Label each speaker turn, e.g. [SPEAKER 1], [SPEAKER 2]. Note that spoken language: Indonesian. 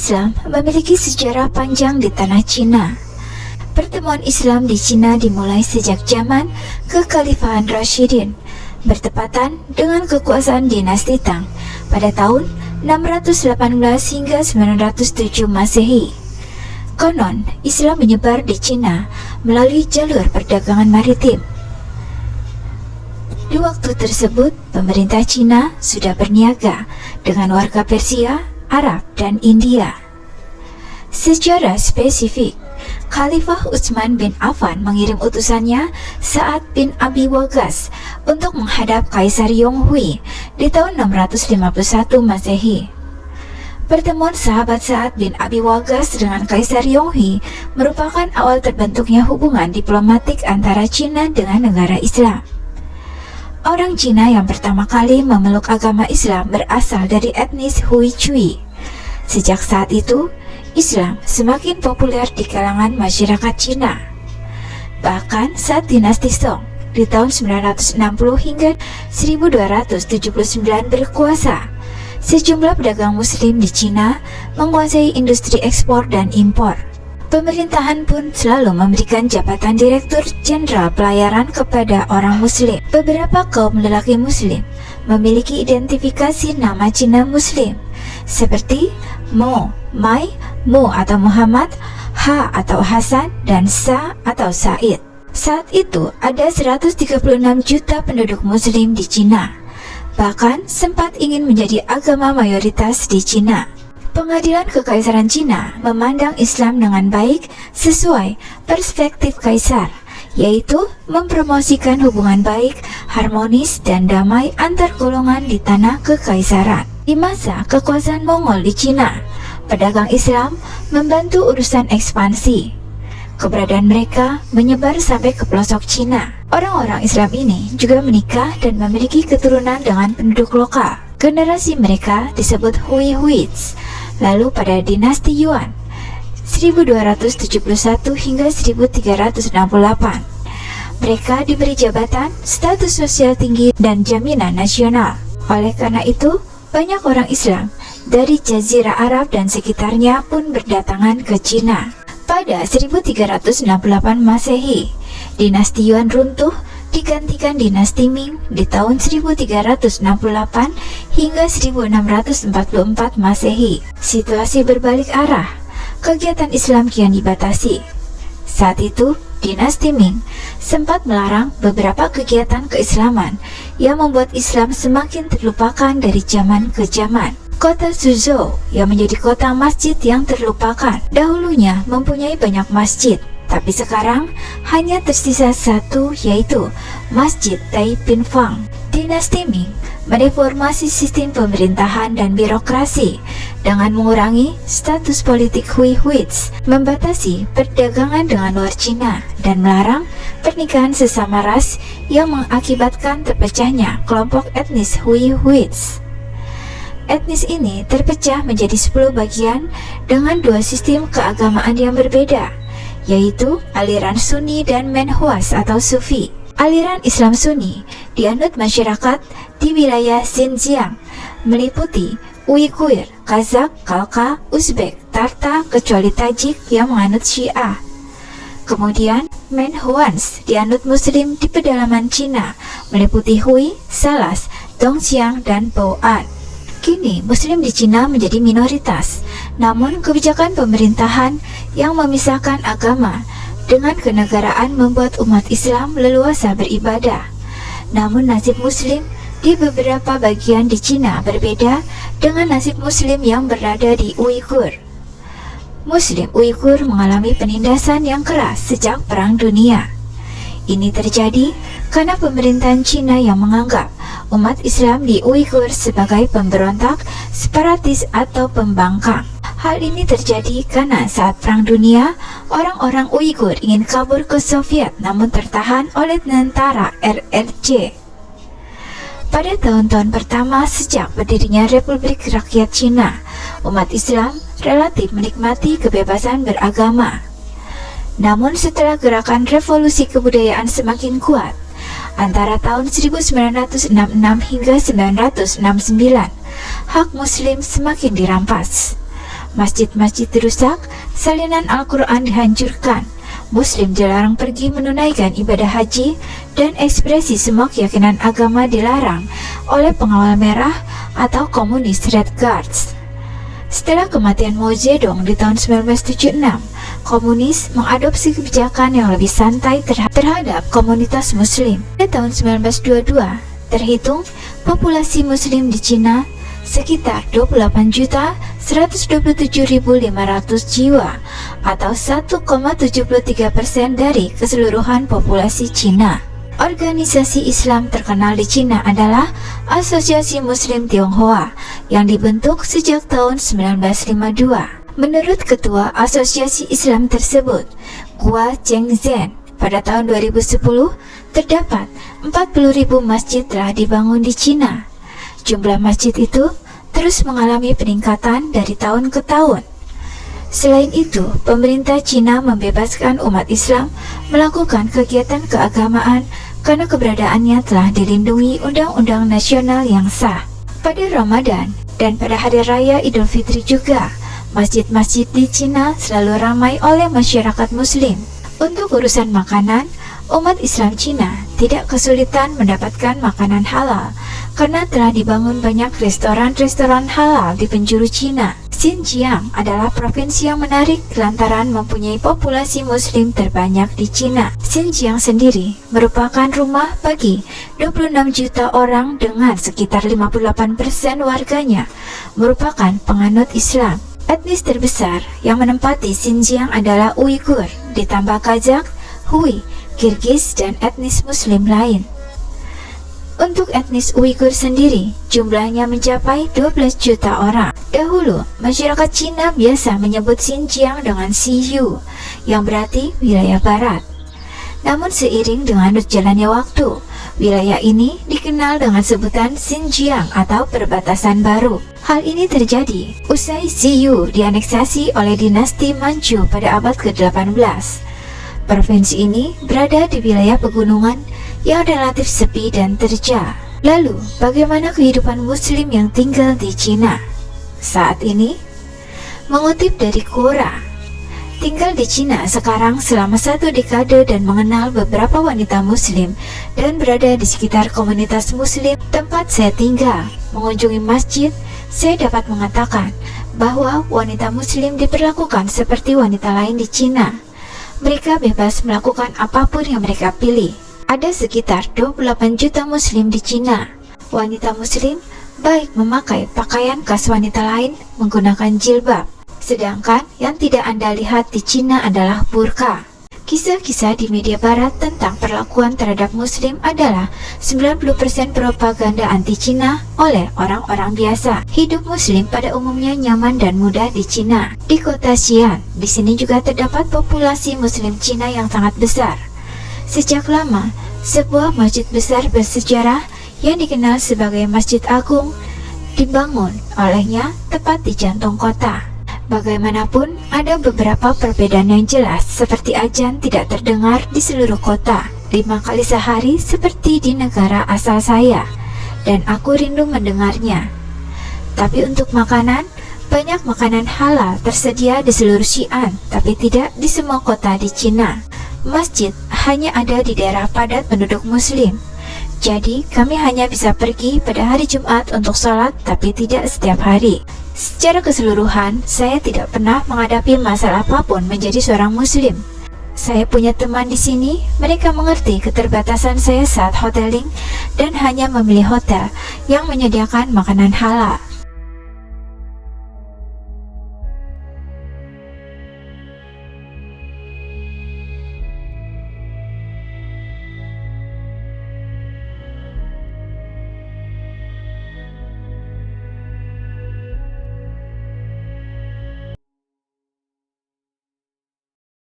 [SPEAKER 1] Islam memiliki sejarah panjang di tanah Cina. Pertemuan Islam di Cina dimulai sejak zaman Kekhalifahan Rasyidin, bertepatan dengan kekuasaan dinasti Tang pada tahun 618 hingga 907 Masehi. Konon, Islam menyebar di Cina melalui jalur perdagangan maritim. Di waktu tersebut, pemerintah Cina sudah berniaga dengan warga Persia, Arab, dan India. Secara spesifik, Khalifah Utsman bin Affan mengirim utusannya Sa'ad bin Abi Waqqas untuk menghadap Kaisar Yonghui di tahun 651 Masehi. Pertemuan sahabat Sa'ad bin Abi Waqqas dengan Kaisar Yonghui merupakan awal terbentuknya hubungan diplomatik antara Cina dengan negara Islam. Orang Cina yang pertama kali memeluk agama Islam berasal dari etnis Hui Cui. Sejak saat itu, Islam semakin populer di kalangan masyarakat Cina. Bahkan saat dinasti Song di tahun 960 hingga 1279 berkuasa, sejumlah pedagang muslim di Cina menguasai industri ekspor dan impor. Pemerintahan pun selalu memberikan jabatan Direktur Jenderal Pelayaran kepada orang muslim. Beberapa kaum lelaki muslim memiliki identifikasi nama Cina muslim seperti Mo, Mai, Mu atau Muhammad, Ha atau Hasan, dan Sa atau Said. Saat itu ada 136 juta penduduk muslim di Cina. Bahkan sempat ingin menjadi agama mayoritas di Cina. Pengadilan Kekaisaran Cina memandang Islam dengan baik sesuai perspektif kaisar, yaitu mempromosikan hubungan baik, harmonis, dan damai antar golongan di tanah kekaisaran. Di masa kekuasaan Mongol di Cina, pedagang Islam membantu urusan ekspansi. Keberadaan mereka menyebar sampai ke pelosok Cina. Orang-orang Islam ini juga menikah dan memiliki keturunan dengan penduduk lokal. Generasi mereka disebut Hui-Huits. Lalu pada dinasti Yuan 1271 hingga 1368, mereka diberi jabatan, status sosial tinggi, dan jaminan nasional. Oleh karena itu, banyak orang Islam dari Jazirah Arab dan sekitarnya pun berdatangan ke Cina. Pada 1368 Masehi, dinasti Yuan runtuh digantikan dinasti Ming di tahun 1368 hingga 1644 Masehi. Situasi berbalik arah, kegiatan Islam kian dibatasi. Saat itu, dinasti Ming sempat melarang beberapa kegiatan keislaman yang membuat Islam semakin terlupakan dari zaman ke zaman. Kota Suzhou yang menjadi kota masjid yang terlupakan, dahulunya mempunyai banyak masjid, tapi sekarang hanya tersisa satu, yaitu Masjid Taipinfang. Dinasti Ming mereformasi sistem pemerintahan dan birokrasi dengan mengurangi status politik Hui-Huits, membatasi perdagangan dengan luar Cina, dan melarang pernikahan sesama ras yang mengakibatkan terpecahnya kelompok etnis Hui-Huits. Etnis ini terpecah menjadi 10 bagian dengan dua sistem keagamaan yang berbeda, yaitu aliran Sunni dan Manhwas atau Sufi. Aliran Islam Sunni dianut masyarakat di wilayah Xinjiang, meliputi Uighur, Kazakh, Khalkha, Uzbek, Tarta, kecuali Tajik yang menganut Syiah. Kemudian Manhwas dianut Muslim di pedalaman Cina, meliputi Hui, Salas, Dongxiang, dan Bao'an. Kini Muslim di Cina menjadi minoritas, namun kebijakan pemerintahan yang memisahkan agama dengan kenegaraan membuat umat Islam leluasa beribadah. Namun nasib Muslim di beberapa bagian di Cina berbeda dengan nasib Muslim yang berada di Uighur. Muslim Uighur mengalami penindasan yang keras sejak Perang Dunia. Ini terjadi karena pemerintahan Cina yang menganggap umat Islam di Uighur sebagai pemberontak, separatis, atau pembangkang. Hal ini terjadi karena saat Perang Dunia, orang-orang Uighur ingin kabur ke Soviet namun tertahan oleh tentara RRC. Pada tahun-tahun pertama sejak berdirinya Republik Rakyat Cina, umat Islam relatif menikmati kebebasan beragama. Namun setelah gerakan revolusi kebudayaan semakin kuat, antara tahun 1966 hingga 1969, hak Muslim semakin dirampas. masjid-masjid dirusak, salinan Al-Quran dihancurkan, Muslim dilarang pergi menunaikan ibadah haji, dan ekspresi semua keyakinan agama dilarang oleh pengawal merah atau komunis Red Guards. Setelah kematian Mao Zedong di tahun 1976, komunis mengadopsi kebijakan yang lebih santai terhadap komunitas Muslim. Pada tahun 1922, terhitung populasi Muslim di Cina sekitar 28.127.500 jiwa atau 1,73% dari keseluruhan populasi Cina. Organisasi Islam terkenal di Cina adalah Asosiasi Muslim Tionghoa yang dibentuk sejak tahun 1952. Menurut ketua asosiasi Islam tersebut, Gua Chengzhen, pada tahun 2010 terdapat 40.000 masjid telah dibangun di Cina. Jumlah masjid itu terus mengalami peningkatan dari tahun ke tahun. Selain itu, pemerintah Cina membebaskan umat Islam melakukan kegiatan keagamaan karena keberadaannya telah dilindungi undang-undang nasional yang sah. Pada Ramadan dan pada Hari Raya Idul Fitri juga, masjid-masjid di Cina selalu ramai oleh masyarakat Muslim. Untuk urusan makanan, umat Islam Cina tidak kesulitan mendapatkan makanan halal karena telah dibangun banyak restoran-restoran halal di penjuru Cina. Xinjiang adalah provinsi yang menarik lantaran mempunyai populasi Muslim terbanyak di Cina. Xinjiang sendiri merupakan rumah bagi 26 juta orang dengan sekitar 58% warganya merupakan penganut Islam. Etnis terbesar yang menempati Xinjiang adalah Uighur, ditambah Kazakh, Hui, Kirgiz, dan etnis Muslim lain. Untuk etnis Uighur sendiri, jumlahnya mencapai 12 juta orang. Dahulu, masyarakat Cina biasa menyebut Xinjiang dengan Xiyu, yang berarti wilayah barat. Namun seiring dengan berjalannya waktu, wilayah ini dikenal dengan sebutan Xinjiang atau perbatasan baru. Hal ini terjadi usai Xiyu dianeksasi oleh dinasti Manchu pada abad ke-18. Provinsi ini berada di wilayah pegunungan yang relatif sepi dan terjal. Lalu, bagaimana kehidupan Muslim yang tinggal di Cina saat ini? Mengutip dari Quora, tinggal di Cina sekarang selama 1 dekade dan mengenal beberapa wanita Muslim dan berada di sekitar komunitas Muslim tempat saya tinggal. Mengunjungi masjid, saya dapat mengatakan bahwa wanita Muslim diperlakukan seperti wanita lain di Cina. Mereka bebas melakukan apapun yang mereka pilih. Ada sekitar 28 juta Muslim di Cina. Wanita Muslim baik memakai pakaian khas wanita lain menggunakan jilbab, sedangkan yang tidak Anda lihat di Cina adalah burka. Kisah-kisah di media barat tentang perlakuan terhadap Muslim adalah 90% propaganda anti-Cina oleh orang-orang biasa. Hidup Muslim pada umumnya nyaman dan mudah di Cina. Di kota Xi'an, di sini juga terdapat populasi Muslim Cina yang sangat besar. Sejak lama, sebuah masjid besar bersejarah yang dikenal sebagai Masjid Agung dibangun olehnya tepat di jantung kota. Bagaimanapun, ada beberapa perbedaan yang jelas, seperti azan tidak terdengar di seluruh kota 5 kali sehari seperti di negara asal saya, dan aku rindu mendengarnya. Tapi untuk makanan, banyak makanan halal tersedia di seluruh Xi'an, tapi tidak di semua kota di Cina. Masjid hanya ada di daerah padat penduduk Muslim. Jadi, kami hanya bisa pergi pada hari Jumat untuk sholat, tapi tidak setiap hari. Secara keseluruhan, saya tidak pernah menghadapi masalah apapun menjadi seorang Muslim. Saya punya teman di sini, mereka mengerti keterbatasan saya saat hoteling dan hanya memilih hotel yang menyediakan makanan halal.